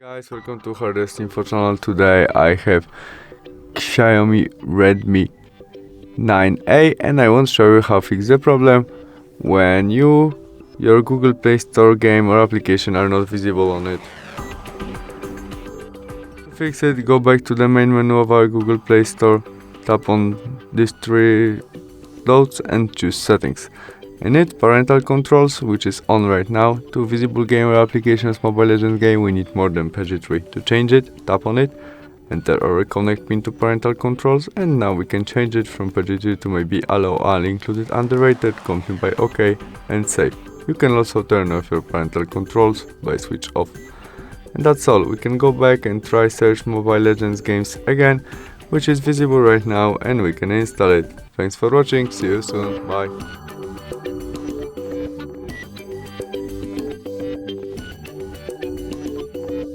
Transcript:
Guys, welcome to HardReset.Info channel. Today I have Xiaomi Redmi 9A and I want to show you how to fix the problem when your Google Play Store game or application are not visible on it. To fix it, go back to the main menu of our Google Play Store, tap on these three dots and choose settings. In it, parental controls, which is on right now. To visible game or applications Mobile Legends game, we need more than page 3. To change it, tap on it, enter or reconnect pin to parental controls, and now we can change it from page 3 to maybe allow all included underrated, continue by OK, and save. You can also turn off your parental controls by switch off. And that's all. We can go back and try search Mobile Legends games again, which is visible right now, and we can install it. Thanks for watching, see you soon, bye.